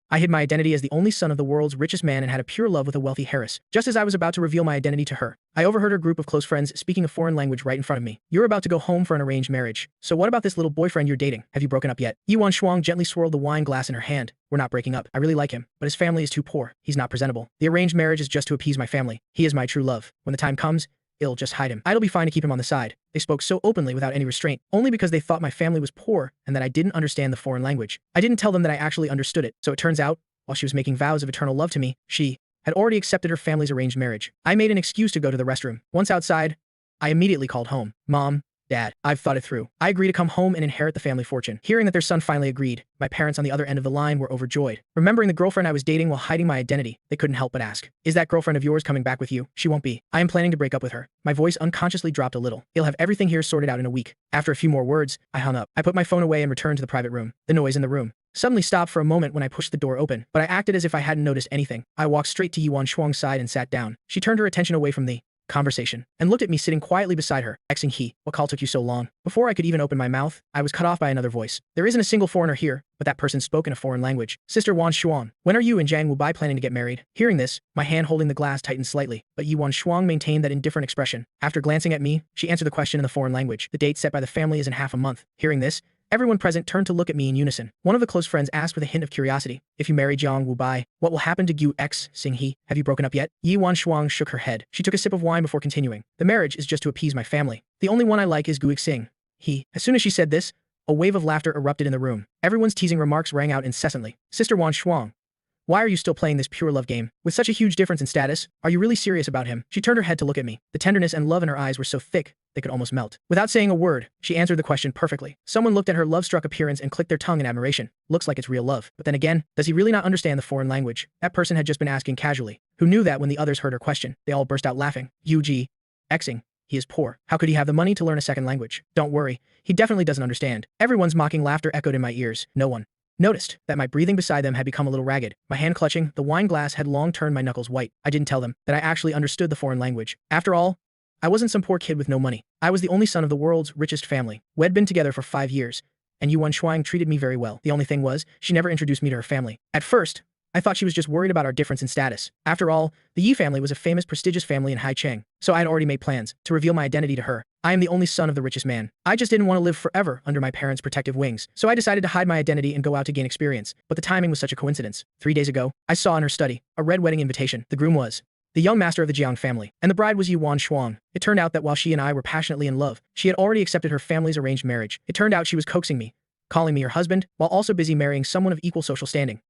I hid my identity as the only son of the world's richest man and had a pure love with a wealthy heiress. Just as I was about to reveal my identity to her, I overheard her group of close friends speaking a foreign language right in front of me. You're about to go home for an arranged marriage. So what about this little boyfriend you're dating? Have you broken up yet? Yuan Shuang gently swirled the wine glass in her hand. We're not breaking up. I really like him, but his family is too poor. He's not presentable. The arranged marriage is just to appease my family. He is my true love. When the time comes, it'll just hide him. It'll be fine to keep him on the side. They spoke so openly without any restraint, only because they thought my family was poor and that I didn't understand the foreign language. I didn't tell them that I actually understood it, so it turns out, while she was making vows of eternal love to me, she had already accepted her family's arranged marriage. I made an excuse to go to the restroom. Once outside, I immediately called home. Mom, Dad, I've thought it through. I agree to come home and inherit the family fortune. Hearing that their son finally agreed, my parents on the other end of the line were overjoyed. Remembering the girlfriend I was dating while hiding my identity, they couldn't help but ask, is that girlfriend of yours coming back with you? She won't be. I am planning to break up with her. My voice unconsciously dropped a little. He'll have everything here sorted out in a week. After a few more words, I hung up. I put my phone away and returned to the private room. The noise in the room suddenly stopped for a moment when I pushed the door open, but I acted as if I hadn't noticed anything. I walked straight to Yuan Shuang's side and sat down. She turned her attention away from the conversation and looked at me sitting quietly beside her. Xing he, what call took you so long? Before I could even open my mouth, I was cut off by another voice. There isn't a single foreigner here, but that person spoke in a foreign language. Sister Wan Shuang, when are you and Jiang Wubai planning to get married? Hearing this, my hand holding the glass tightened slightly, but Yuan Shuang maintained that indifferent expression. After glancing at me, she answered the question in the foreign language. The date set by the family is in half a month. Hearing this, everyone present turned to look at me in unison. One of the close friends asked with a hint of curiosity, if you marry Jiang Wubai, what will happen to Gu X? Xing he, have you broken up yet? Yuan Shuang shook her head. She took a sip of wine before continuing. The marriage is just to appease my family. The only one I like is Gu Xing. He. As soon as she said this, a wave of laughter erupted in the room. Everyone's teasing remarks rang out incessantly. Sister Wan Shuang, why are you still playing this pure love game? With such a huge difference in status, are you really serious about him? She turned her head to look at me. The tenderness and love in her eyes were so thick, they could almost melt. Without saying a word, she answered the question perfectly. Someone looked at her love-struck appearance and clicked their tongue in admiration. Looks like it's real love. But then again, does he really not understand the foreign language? That person had just been asking casually. Who knew that when the others heard her question, they all burst out laughing. Yu Xing, he is poor. How could he have the money to learn a second language? Don't worry, he definitely doesn't understand. Everyone's mocking laughter echoed in my ears. No one noticed that my breathing beside them had become a little ragged. My hand clutching the wine glass had long turned my knuckles white. I didn't tell them that I actually understood the foreign language. After all, I wasn't some poor kid with no money. I was the only son of the world's richest family. We'd been together for 5 years, and Yuan Shuang treated me very well. The only thing was, she never introduced me to her family. At first, I thought she was just worried about our difference in status. After all, the Yi family was a famous, prestigious family in Haicheng, so I had already made plans to reveal my identity to her. I am the only son of the richest man. I just didn't want to live forever under my parents' protective wings, so I decided to hide my identity and go out to gain experience. But the timing was such a coincidence. 3 days ago, I saw in her study a red wedding invitation. The groom was the young master of the Jiang family, and the bride was Yuan Shuang. It turned out that while she and I were passionately in love, she had already accepted her family's arranged marriage. It turned out she was coaxing me, calling me her husband, while also busy marrying someone of equal social standing.